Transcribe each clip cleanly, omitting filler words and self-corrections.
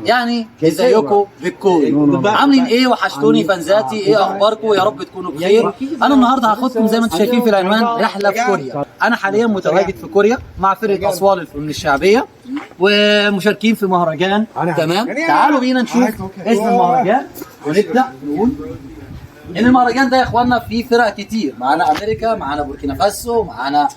يعني ازيكم بالكون عاملين ايه؟ وحشتوني فانزاتي، ايه اخباركم؟ يا رب تكونوا بخير. انا النهارده هاخدكم زي ما انتم شايفين في العنوان رحله في كوريا. انا حاليا متواجد في كوريا مع فرقه اصوات الفنون الشعبيه ومشاركين في مهرجان. تمام، تعالوا بينا نشوف اسم المهرجان ونبدا نقول ان المهرجان ده يا اخوانا فيه فرق كتير. معانا امريكا، معانا بوركينا فاسو، معانا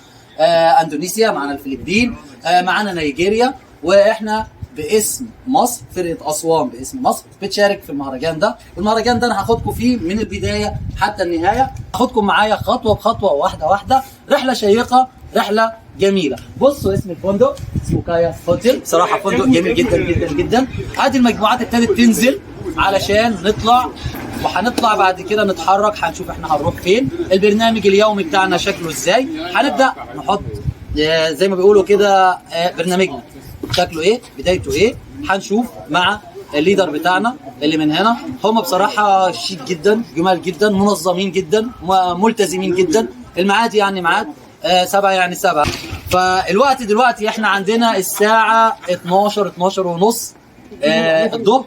اندونيسيا، معانا الفلبين، معانا نيجيريا، واحنا باسم مصر فرقه اسوان باسم مصر بتشارك في المهرجان ده. والمهرجان ده انا هاخدكم فيه من البدايه حتى النهايه، هاخدكم معايا خطوه بخطوه واحده واحده، رحله شيقه، رحله جميله. بصوا اسم الفندق اسمه كايا هوتيل، بصراحه فندق جميل جدا جدا جدا. ادي المجموعات ابتدت تنزل علشان نطلع، وهنطلع بعد كده نتحرك، هنشوف احنا هنروح فين، البرنامج اليومي بتاعنا شكله ازاي. هنبدا نحط زي ما بيقولوا كده برنامجنا شكله ايه، بدايته ايه، هنشوف مع الليدر بتاعنا اللي من هنا. هم بصراحه شيك جدا، جمال جدا، منظمين جدا، ملتزمين جدا. الميعاد يعني ميعاد 7 يعني 7. فالوقت دلوقتي احنا عندنا الساعه 12 ونص الظهر.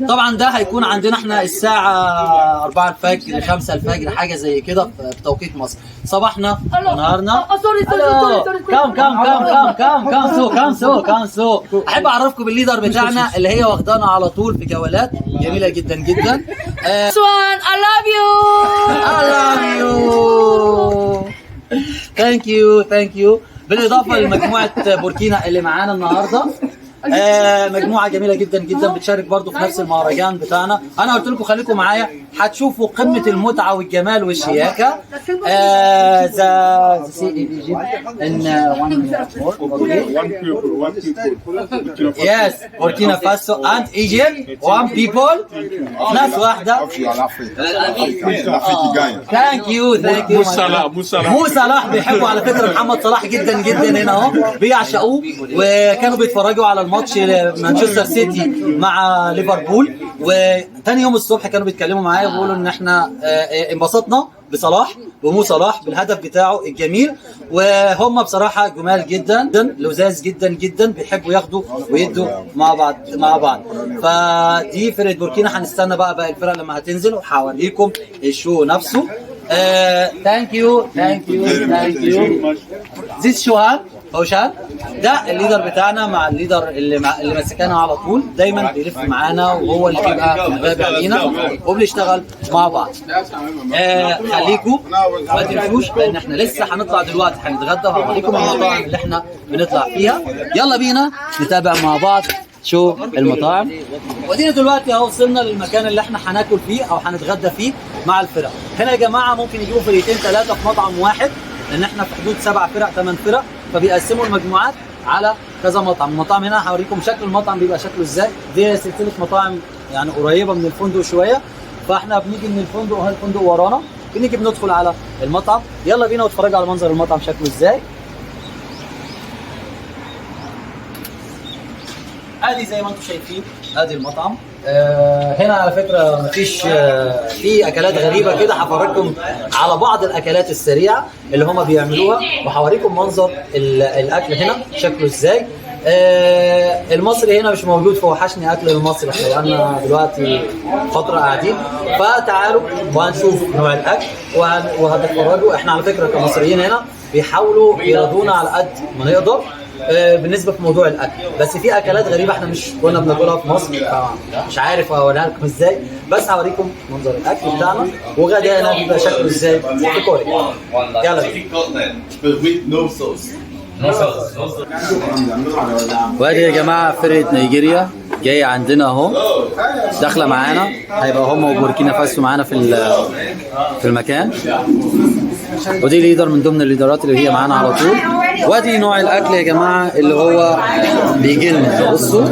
طبعا ده هيكون عندنا احنا الساعة 4 الفجر 5 الفجر حاجة زي كده في توقيت مصر. صباحنا ونهارنا. كام سو. احب اعرفكم بالليدر بتاعنا اللي هي واخدانا على طول في جولات جميلة جدا جدا. Swan, I love you. Thank you. بالاضافة لمجموعة بوركينا اللي معانا النهارده. مجموعه جميله جدا جدا بتشارك برضو في نفس المهرجان بتاعنا. انا قلت لكم خليكم معايا، هتشوفوا قمه المتعه والجمال والشياكه. ذا سي اي ان يس بوركينا فاسو اند ايجيبت وان بيبول، ناس واحده. ثانك يو مو صلاح بيحبوا على فكره محمد صلاح جدا جدا هنا اهو، بيعشقوه، وكانوا بيتفرجوا على الماتش مانشستر سيتي مع ليفربول، وتاني يوم الصبح كانوا بيتكلموا معايا وبيقولوا ان احنا انبسطنا بصلاح ومو صلاح بالهدف بتاعه الجميل. وهم بصراحه جمال جدا، لذاذ جدا جدا، بيحبوا ياخدوا ويدوا مع بعض. فدي فرقه بوركينا. هنستنى بقى باقي الفرق لما هتنزل وهوريكم الشو نفسه. ثانك يو. زيس شوهان هوشان ده الليدر بتاعنا مع الليدر اللي ماسكانا على طول، دايما بيلف معانا وهو اللي بيبقى متابع لينا وبنشتغل مع بعض. خليكم ما تنسوش لان احنا لسه هنطلع دلوقتي، هنتغدى وهوريكم المطاعم اللي احنا بنطلع فيها. يلا بينا نتابع مع بعض شو المطاعم. ودينا دلوقتي اهو وصلنا للمكان اللي احنا هناكل فيه او هنتغدى فيه مع الفرق. هنا يا جماعه ممكن يجيبوا فرقتين 3 في مطعم واحد، لان احنا في حدود 7 فرق 8 فرق، فبيقسموا المجموعات على كذا مطعم. المطاعم هنا هوريكم شكل المطعم بيبقى شكله ازاي. دي سلسله مطاعم يعني قريبه من الفندق شويه، فاحنا بنيجي من الفندق وهي الفندق ورانا، بنيجي بندخل على المطعم. يلا بينا نتفرج على منظر المطعم شكله ازاي. ادي زي ما انتم شايفين ادي المطعم. هنا على فكره مفيش في اكلات غريبه كده، هفرجكم على بعض الاكلات السريعه اللي هم بيعملوها، وهوريكم منظر الاكل هنا شكله ازاي. المصري هنا مش موجود، فوحشني اكل المصري. احنا بقالنا دلوقتي فتره قاعدين، فتعالوا وهنشوف نوع الاكل وهتتفرجوا. احنا على فكره كمصريين هنا بيحاولوا يرضونا على قد ما نقدر بالنسبه في موضوع الاكل، بس في اكلات غريبه احنا مش كنا بناكلها في مصر، فمش عارف اوريها لكم ازاي، بس هوريكم منظر الاكل بتاعنا وغدانا بيبقى شكله ازاي في كوريا. يلا بينا. وادي يا جماعه فرقه نيجيريا جايه عندنا اهو، داخله معانا، هيبقى هم وبوركينا فاسو معانا في المكان. ودي ليدر من ضمن الليدرات اللي هي معانا على طول. وادي نوع الاكل يا جماعه اللي هو بيجي لنا. بصوا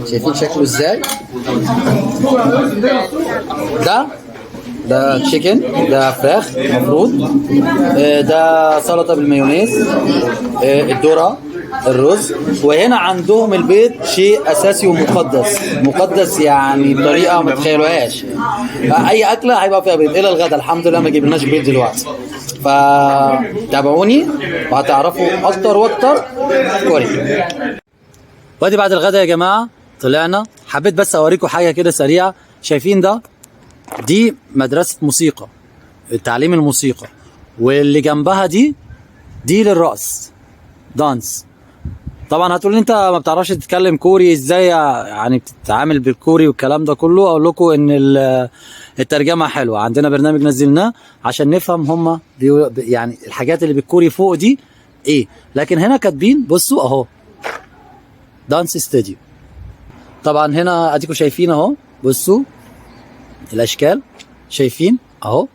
شايفين شكله ازاي؟ ده تشيكن، ده فراخ مفروض، ده سلطه بالمايونيز، الذره، الرز. وهنا عندهم البيض شيء اساسي ومقدس يعني بطريقه ما تتخيلوهاش. اي اكله هيبقى فيها بيض الى الغدا. الحمد لله ما جبناش بيض دلوقتي، فتابعوني وهتعرفوا اكتر واكتر كوريا. وادي بعد الغدا يا جماعه طلعنا. حبيت بس اوريكم حاجه كده سريعه. شايفين ده؟ دي مدرسه موسيقى، تعليم الموسيقى، واللي جنبها دي للرقص، دانس. طبعا هتقول لي انت ما بتعرفش تتكلم كوري ازاي يعني بتتعامل بالكوري والكلام ده كله. اقول لكم ان الترجمه حلوه، عندنا برنامج نزلناه عشان نفهم هم يعني الحاجات اللي بالكوري فوق دي ايه. لكن هنا كاتبين، بصوا اهو، دانس ستوديو. طبعا هنا اديكم شايفين اهو، بصوا الاشكال، شايفين اهو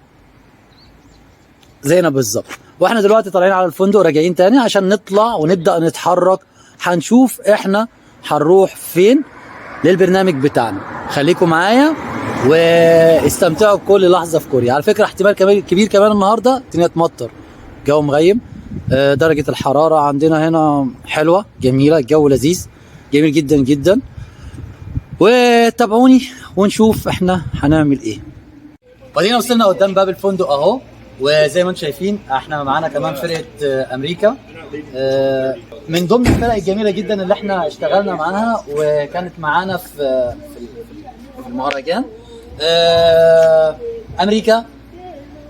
زينا بالظبط. واحنا دلوقتي طالعين على الفندق راجعين تاني عشان نطلع ونبدا نتحرك. هنشوف احنا هنروح فين للبرنامج بتاعنا. خليكم معايا واستمتعوا بكل لحظه في كوريا. على فكره احتمال كبير كمان النهارده الدنيا تمطر، جو مغيم. درجه الحراره عندنا هنا حلوه جميله، الجو لذيذ جميل جدا جدا. وتابعوني ونشوف احنا هنعمل ايه. وادينا وصلنا قدام باب الفندق اهو، وزي ما انتم شايفين احنا معانا كمان فرقه امريكا، من ضمن الفرق الجميله جدا اللي احنا اشتغلنا معاها وكانت معانا في المهرجان. امريكا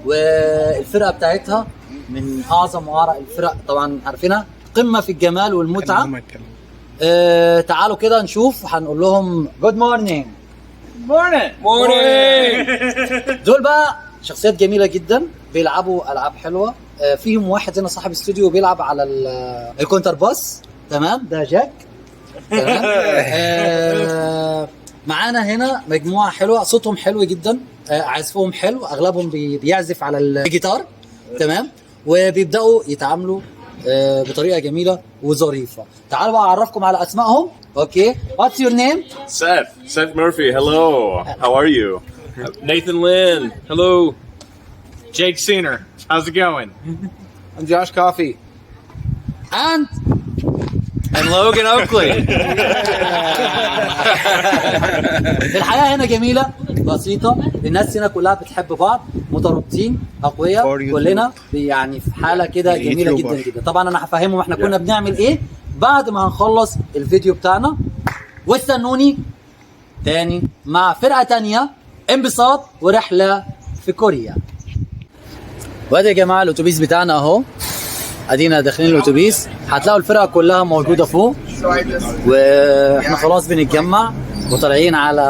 والفرقه بتاعتها من اعظم واعرق الفرق طبعا، عارفينها، قمه في الجمال والمتعه. تعالوا كده نشوف، هنقول لهم جود مورنينج. دول بقى شخصيات جميله جدا، بيلعبوا العاب حلوه. فيهم واحد هنا صاحب استوديو بيلعب على الكونتر باس، تمام، ده جاك، تمام. معانا هنا مجموعه حلوه، صوتهم حلو جدا، عزفهم حلو، اغلبهم بيعزف على الجيتار، تمام، وبيبداوا يتعاملوا بطريقه جميله وظريفه. تعالوا بقى اعرفكم على اسمائهم. اوكي، what's your name? Seth Murphy. Hello. How are you? Nathan Lynn. Hello. Jake Seener. How's it going? I'm Josh Coffey. And Logan Oakley. الحياه هنا جميله بسيطه، الناس هنا كلها بتحب بعض، مترابطين، اقوياء، كلنا يعني في حاله كده جميله جدا جدا. طبعا انا هفهمهم احنا كنا بنعمل ايه بعد ما هنخلص الفيديو بتاعنا. واستنوني تاني مع فرقه تانيه، انبساط ورحله في كوريا. وادي يا جماعه الاتوبيس بتاعنا اهو، ادينا داخلين الاتوبيس. هتلاقوا الفرقه كلها موجوده فوق، واحنا خلاص بنتجمع وطالعين على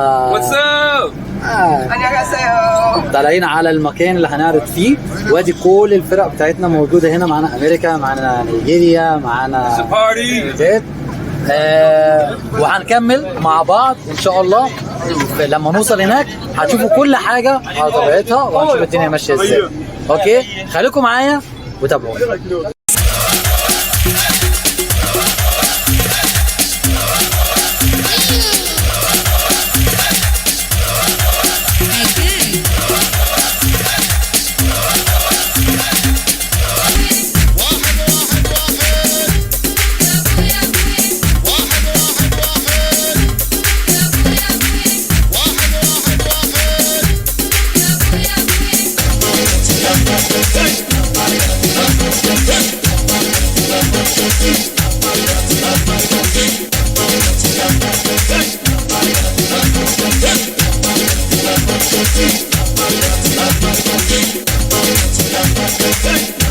طالعين على المكان اللي هنعرض فيه. وادي كل الفرق بتاعتنا موجوده هنا. معانا امريكا، معانا نيجيريا، معانا وهنكمل مع بعض ان شاء الله. لما نوصل هناك هتشوفوا كل حاجه على طبيعتها وهنشوف الدنيا ماشيه ازاي. اوكي، خليكم معايا وتابعوني. Hey! Hey,